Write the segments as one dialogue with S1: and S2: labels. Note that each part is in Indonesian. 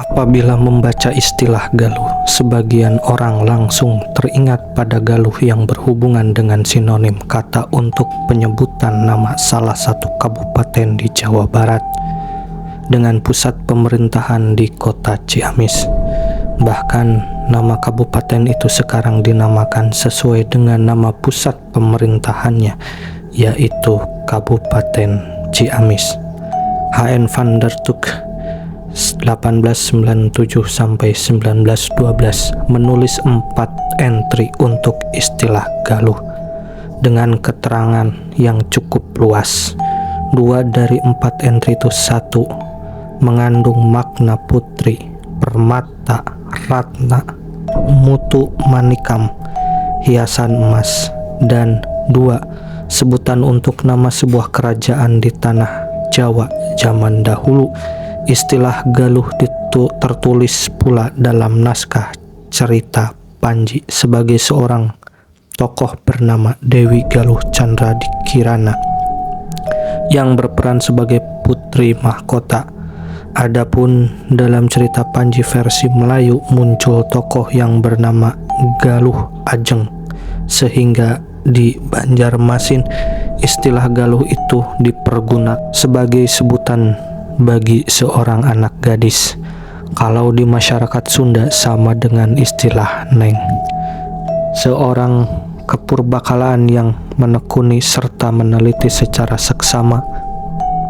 S1: Apabila membaca istilah Galuh, sebagian orang langsung teringat pada Galuh yang berhubungan dengan sinonim kata untuk penyebutan nama salah satu kabupaten di Jawa Barat dengan pusat pemerintahan di kota Ciamis. Bahkan nama kabupaten itu sekarang dinamakan sesuai dengan nama pusat pemerintahannya, yaitu Kabupaten Ciamis. H.N. van der Tuk 1897 sampai 1912 menulis 4 entry untuk istilah Galuh dengan keterangan yang cukup luas. 2 dari 4 entry itu: 1. Mengandung makna putri, permata, ratna, mutu manikam, hiasan emas. Dan 2. Sebutan untuk nama sebuah kerajaan di tanah Jawa zaman dahulu. Istilah Galuh tertulis pula dalam naskah cerita Panji sebagai seorang tokoh bernama Dewi Galuh Chandra di Kirana yang berperan sebagai putri mahkota. Adapun dalam cerita Panji versi Melayu muncul tokoh yang bernama Galuh Ajeng, sehingga di Banjarmasin istilah Galuh itu dipergunakan sebagai sebutan bagi seorang anak gadis. Kalau di masyarakat Sunda sama dengan istilah Neng. Seorang kepurbakalaan yang menekuni serta meneliti secara seksama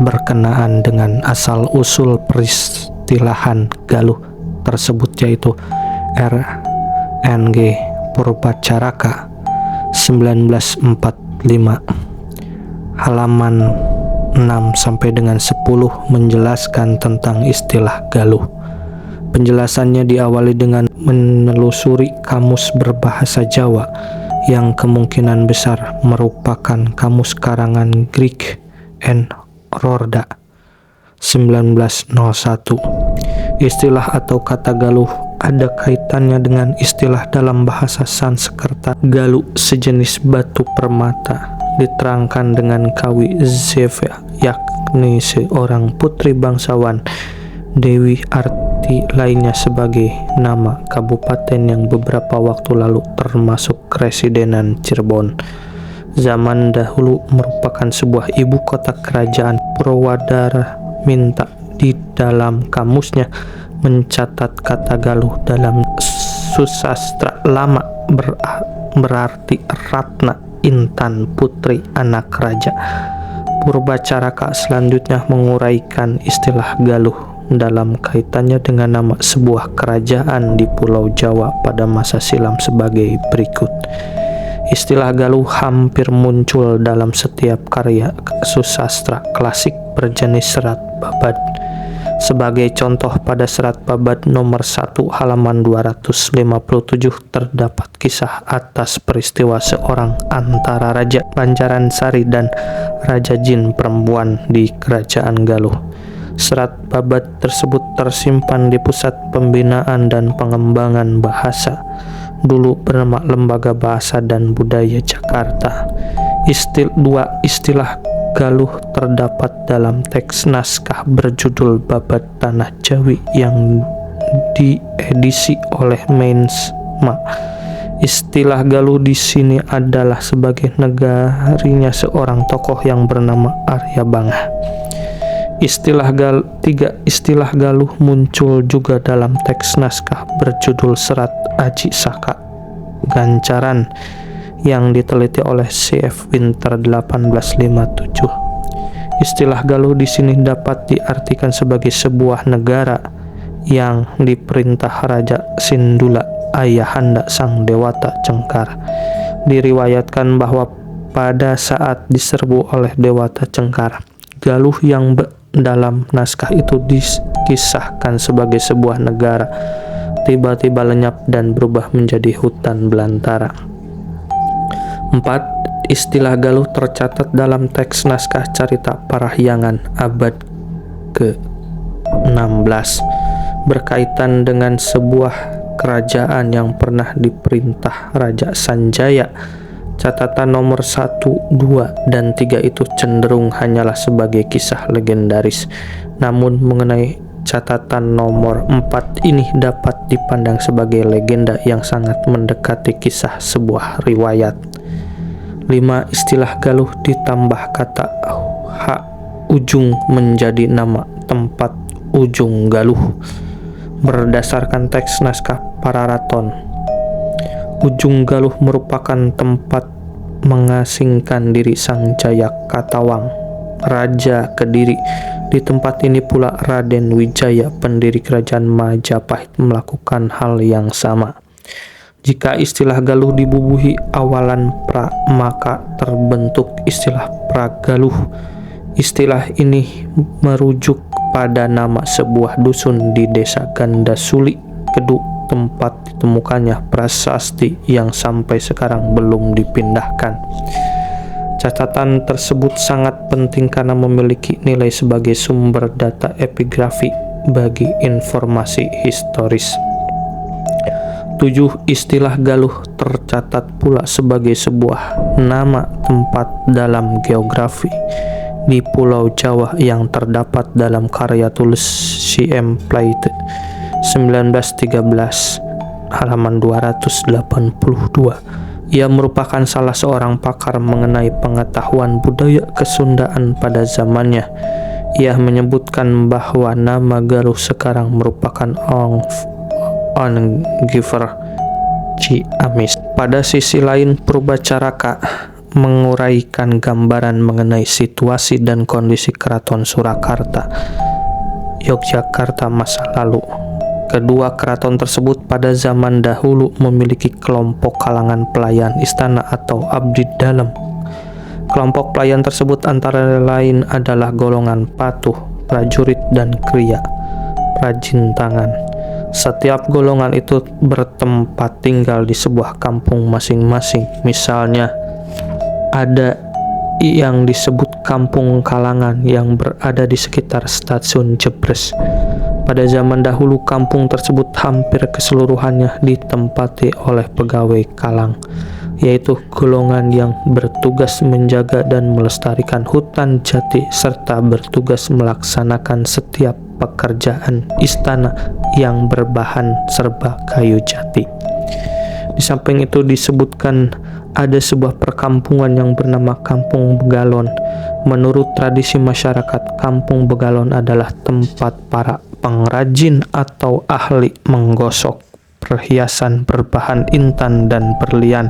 S1: berkenaan dengan asal-usul peristilahan Galuh tersebut, yaitu R.N.G. Purbacaraka 1945 halaman 6 sampai dengan 10 menjelaskan tentang istilah Galuh. Penjelasannya diawali dengan menelusuri kamus berbahasa Jawa yang kemungkinan besar merupakan kamus karangan Greek and Rorda 1901. Istilah atau kata Galuh ada kaitannya dengan istilah dalam bahasa Sanskerta Galu, sejenis batu permata. Diterangkan dengan kawi Zeva, yakni seorang putri bangsawan. Dewi arti lainnya sebagai nama kabupaten yang beberapa waktu lalu termasuk Residenan Cirebon. Zaman dahulu merupakan sebuah ibu kota kerajaan. Purwadara Minta di dalam kamusnya mencatat kata Galuh dalam susastra lama berarti ratna, intan, putri, anak raja. Purbacaraka selanjutnya menguraikan istilah Galuh dalam kaitannya dengan nama sebuah kerajaan di Pulau Jawa pada masa silam sebagai berikut. Istilah Galuh hampir muncul dalam setiap karya susastra klasik berjenis serat babad. Sebagai contoh, pada serat babad nomor 1 halaman 257 terdapat kisah atas peristiwa seorang antara Raja Banjaransari dan Raja Jin perempuan di kerajaan Galuh. Serat babad tersebut tersimpan di Pusat Pembinaan dan Pengembangan Bahasa, dulu bernama Lembaga Bahasa dan Budaya Jakarta. Dua istilah Galuh terdapat dalam teks naskah berjudul Babad Tanah Jawi yang diedisi oleh Mensma. Istilah Galuh di sini adalah sebagai negarinya seorang tokoh yang bernama Arya Bangah. Tiga istilah Galuh muncul juga dalam teks naskah berjudul Serat Aji Saka Gancaran yang diteliti oleh C.F. Winter 1857. Istilah Galuh di sini dapat diartikan sebagai sebuah negara yang diperintah Raja Sindula, ayahanda sang Dewata Cengkar. Diriwayatkan bahwa pada saat diserbu oleh Dewata Cengkar, Galuh yang dalam naskah itu dikisahkan sebagai sebuah negara tiba-tiba lenyap dan berubah menjadi hutan belantara. 4. Istilah Galuh tercatat dalam teks naskah Carita Parahyangan abad ke-16 berkaitan dengan sebuah kerajaan yang pernah diperintah Raja Sanjaya. Catatan nomor 1, 2, dan 3 itu cenderung hanyalah sebagai kisah legendaris. Namun mengenai catatan nomor 4 ini dapat dipandang sebagai legenda yang sangat mendekati kisah sebuah riwayat. 5. Istilah Galuh ditambah kata hak ujung menjadi nama tempat ujung Galuh. Berdasarkan teks naskah Pararaton, ujung Galuh merupakan tempat mengasingkan diri Sang Jaya Katawang, Raja Kediri. Di tempat ini pula Raden Wijaya, pendiri kerajaan Majapahit, melakukan hal yang sama. Jika istilah Galuh dibubuhi awalan pra, maka terbentuk istilah Pragaluh. Istilah ini merujuk pada nama sebuah dusun di desa Gandasuli, Keduk, tempat ditemukannya prasasti yang sampai sekarang belum dipindahkan. Catatan tersebut sangat penting karena memiliki nilai sebagai sumber data epigrafi bagi informasi historis. 7. Istilah Galuh tercatat pula sebagai sebuah nama tempat dalam geografi di Pulau Jawa yang terdapat dalam karya tulis C.M. Plaite 1913 halaman 282. Ia merupakan salah seorang pakar mengenai pengetahuan budaya Kesundaan pada zamannya. Ia menyebutkan bahwa nama Galuh sekarang merupakan Ongiver Ciamis. Pada sisi lain, Purbacaraka menguraikan gambaran mengenai situasi dan kondisi Keraton Surakarta, Yogyakarta masa lalu. Kedua keraton tersebut pada zaman dahulu memiliki kelompok kalangan pelayan istana atau abdi dalam. Kelompok pelayan tersebut antara lain adalah golongan patuh, prajurit, dan kriya, rajin tangan. Setiap golongan itu bertempat tinggal di sebuah kampung masing-masing. Misalnya, ada yang disebut Kampung Kalangan yang berada di sekitar stasiun Jebres. Pada zaman dahulu, kampung tersebut hampir keseluruhannya ditempati oleh pegawai kalang, yaitu golongan yang bertugas menjaga dan melestarikan hutan jati serta bertugas melaksanakan setiap pekerjaan istana yang berbahan serba kayu jati. Di samping itu disebutkan ada sebuah perkampungan yang bernama Kampung Begalon. Menurut tradisi masyarakat, Kampung Begalon adalah tempat para pengrajin atau ahli menggosok perhiasan berbahan intan dan berlian.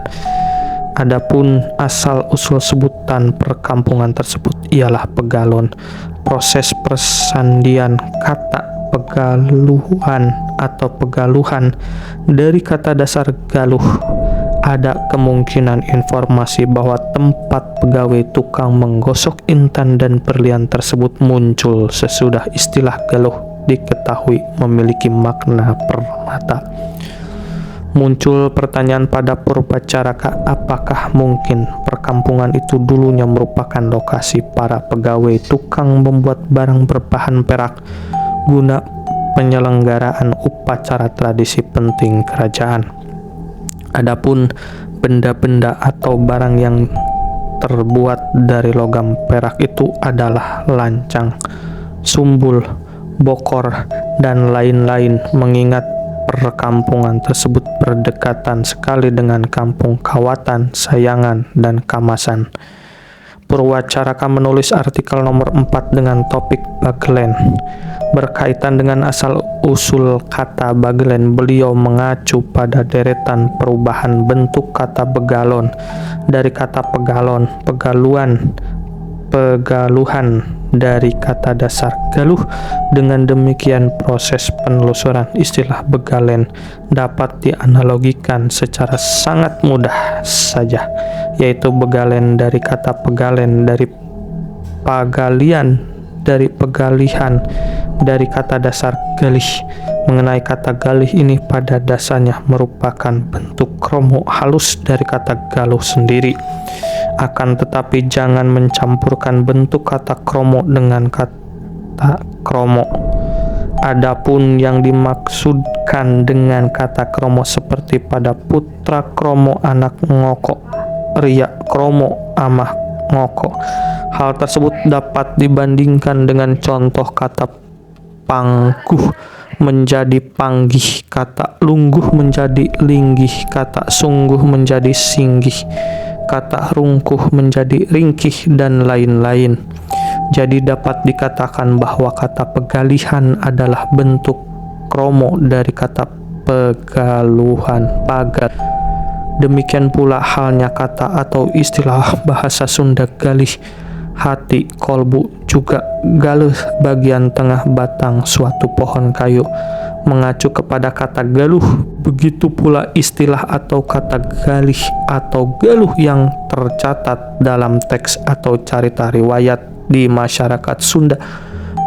S1: Adapun asal-usul sebutan perkampungan tersebut ialah Pegalon. Proses persandian kata pegaluhan atau pegaluhan dari kata dasar galuh. Ada kemungkinan informasi bahwa tempat pegawai tukang menggosok intan dan berlian tersebut muncul sesudah istilah galuh diketahui memiliki makna permata. Muncul pertanyaan pada Purbacaraka, apakah mungkin perkampungan itu dulunya merupakan lokasi para pegawai tukang membuat barang berbahan perak guna penyelenggaraan upacara tradisi penting kerajaan. Adapun benda-benda atau barang yang terbuat dari logam perak itu adalah lancang, sumbul, bokor, dan lain-lain, mengingat perkampungan tersebut berdekatan sekali dengan kampung Kawatan, Sayangan, dan Kamasan. Purwacaraka menulis artikel nomor 4 dengan topik Bagelen. Berkaitan dengan asal-usul kata Bagelen, beliau mengacu pada deretan perubahan bentuk kata Begalon dari kata pegalon, pegaluan, pegaluhan dari kata dasar galuh. Dengan demikian, proses penelusuran istilah Begalen dapat dianalogikan secara sangat mudah saja, yaitu Begalen dari kata pegalen, dari pagalian, dari pegalihan, dari kata dasar galih. Mengenai kata galih ini, pada dasarnya merupakan bentuk kromo halus dari kata galuh sendiri. Akan tetapi jangan mencampurkan bentuk kata kromo dengan kata kromo. Adapun yang dimaksudkan dengan kata kromo seperti pada putra kromo anak ngoko, ria kromo amah ngoko. Hal tersebut dapat dibandingkan dengan contoh kata pangguh menjadi panggih, kata lungguh menjadi linggih, kata sungguh menjadi singgih, kata rungkuh menjadi ringkih, dan lain-lain. Jadi dapat dikatakan bahwa kata pegalihan adalah bentuk kromo dari kata pegaluhan, pagal. Demikian pula halnya kata atau istilah bahasa Sunda galih, hati, kolbu, juga galuh bagian tengah batang suatu pohon kayu mengacu kepada kata galuh. Begitu pula istilah atau kata galih atau galuh yang tercatat dalam teks atau carita riwayat di masyarakat Sunda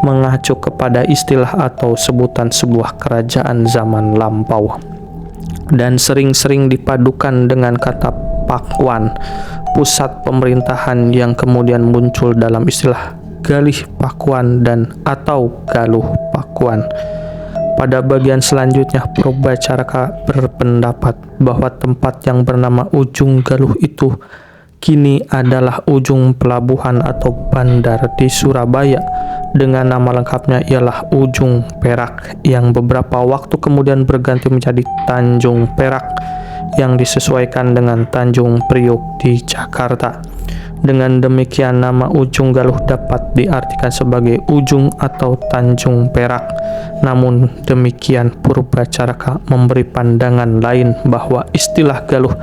S1: mengacu kepada istilah atau sebutan sebuah kerajaan zaman lampau, dan sering-sering dipadukan dengan kata Pakuan, pusat pemerintahan, yang kemudian muncul dalam istilah Galih Pakuan dan atau Galuh Pakuan. Pada bagian selanjutnya, Purbacaraka berpendapat bahwa tempat yang bernama Ujung Galuh itu kini adalah ujung pelabuhan atau bandar di Surabaya, dengan nama lengkapnya ialah Ujung Perak, yang beberapa waktu kemudian berganti menjadi Tanjung Perak, yang disesuaikan dengan Tanjung Priok di Jakarta. Dengan demikian, nama Ujung Galuh dapat diartikan sebagai ujung atau Tanjung Perak. Namun demikian, Purbacaraka memberi pandangan lain bahwa istilah Galuh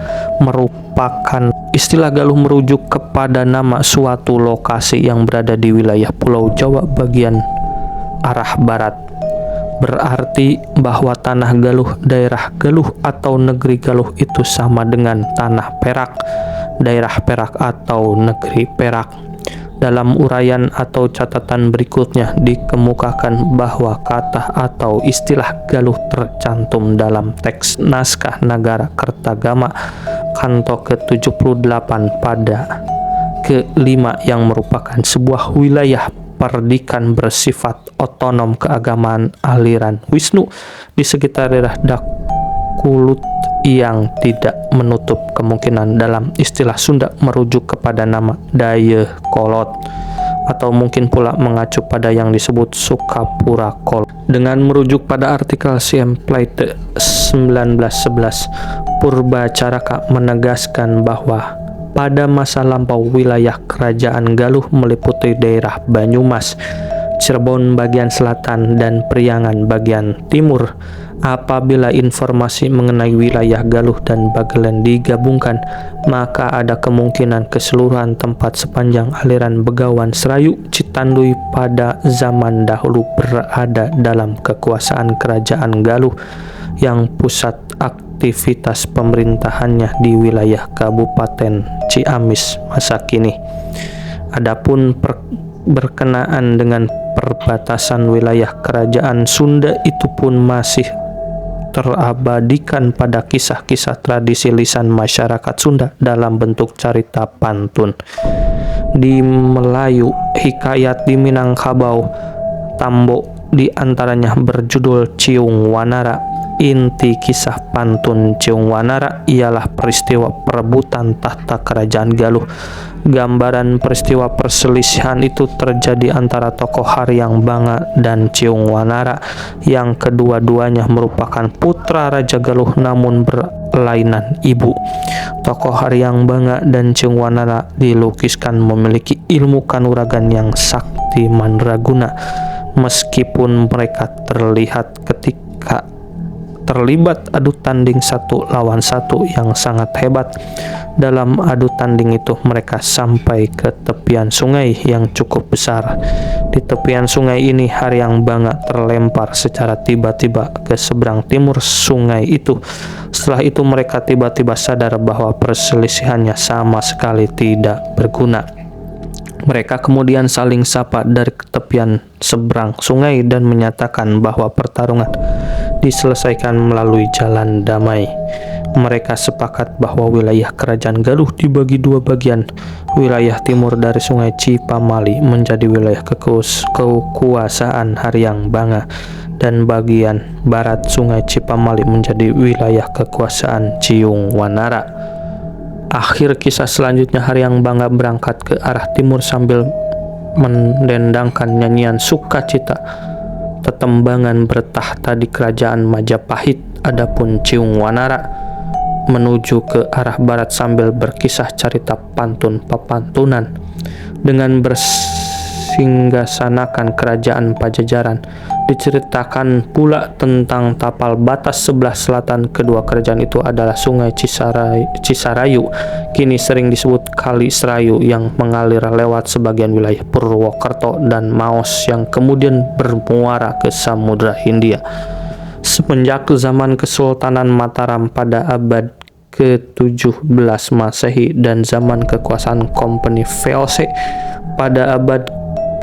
S1: merujuk kepada nama suatu lokasi yang berada di wilayah Pulau Jawa bagian arah barat. Berarti bahwa tanah Galuh, daerah Galuh atau negeri Galuh itu sama dengan tanah Perak, daerah Perak atau negeri Perak. Dalam uraian atau catatan berikutnya dikemukakan bahwa kata atau istilah Galuh tercantum dalam teks naskah Nagara Kertagama kanto ke-78 pada ke-5 yang merupakan sebuah wilayah perdikan bersifat otonom keagamaan aliran Wisnu di sekitar daerah Dakulut, yang tidak menutup kemungkinan dalam istilah Sunda merujuk kepada nama Dayakolot, atau mungkin pula mengacu pada yang disebut Sukapura Kol. Dengan merujuk pada artikel CM Plaite 1911, Purbacaraka menegaskan bahwa pada masa lampau wilayah kerajaan Galuh meliputi daerah Banyumas, Cirebon bagian selatan, dan Priangan bagian timur. Apabila informasi mengenai wilayah Galuh dan Bagelen digabungkan, maka ada kemungkinan keseluruhan tempat sepanjang aliran Begawan Serayu Citanduy pada zaman dahulu berada dalam kekuasaan kerajaan Galuh, yang pusat aktivitas pemerintahannya di wilayah Kabupaten Ciamis masa kini. Adapun berkenaan dengan perbatasan wilayah kerajaan Sunda itu pun masih terabadikan pada kisah-kisah tradisi lisan masyarakat Sunda dalam bentuk carita pantun. Di Melayu, hikayat di Minangkabau, Tambo di antaranya berjudul Ciung Wanara. Inti kisah pantun Ciung Wanara ialah peristiwa perebutan tahta kerajaan Galuh. Gambaran peristiwa perselisihan itu terjadi antara tokoh Haryang Banga dan Ciung Wanara, yang kedua-duanya merupakan putra Raja Galuh namun berlainan ibu. Tokoh Haryang Banga dan Ciung Wanara dilukiskan memiliki ilmu kanuragan yang sakti mandraguna, meskipun mereka terlihat ketika terlibat adu tanding satu lawan satu yang sangat hebat. Dalam adu tanding itu mereka sampai ke tepian sungai yang cukup besar. Di tepian sungai ini Haryang Banga terlempar secara tiba-tiba ke seberang timur sungai itu. Setelah itu mereka tiba-tiba sadar bahwa perselisihannya sama sekali tidak berguna. Mereka kemudian saling sapa dari tepian seberang sungai dan menyatakan bahwa pertarungan diselesaikan melalui jalan damai. Mereka sepakat bahwa wilayah kerajaan Galuh dibagi dua bagian. Wilayah timur dari sungai Cipamali menjadi wilayah kekuasaan Haryang Banga, dan bagian barat sungai Cipamali menjadi wilayah kekuasaan Ciung Wanara. Akhir kisah selanjutnya, Haryang Banga berangkat ke arah timur sambil mendendangkan nyanyian sukacita Tetembangan bertahta di kerajaan Majapahit. Adapun Ciung Wanara menuju ke arah barat sambil berkisah cerita pantun pepantunan dengan bersinggasanakan kerajaan Pajajaran. Diceritakan pula tentang tapal batas sebelah selatan kedua kerajaan itu adalah Sungai Cisarayu, kini sering disebut Kali Serayu, yang mengalir lewat sebagian wilayah Purwokerto dan Maos yang kemudian bermuara ke Samudra Hindia. Semenjak zaman Kesultanan Mataram pada abad ke-17 Masehi dan zaman kekuasaan Kompeni VOC pada abad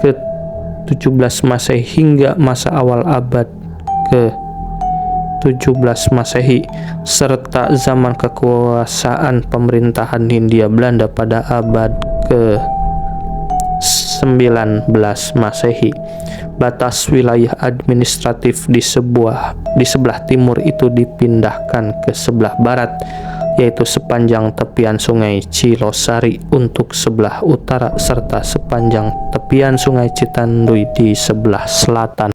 S1: ke-17 Masehi hingga masa awal abad ke-17 Masehi serta zaman kekuasaan pemerintahan Hindia Belanda pada abad ke-19 Masehi. Batas wilayah administratif di sebelah timur itu dipindahkan ke sebelah barat, yaitu sepanjang tepian Sungai Cilosari untuk sebelah utara serta sepanjang tepian Sungai Citanduy di sebelah selatan.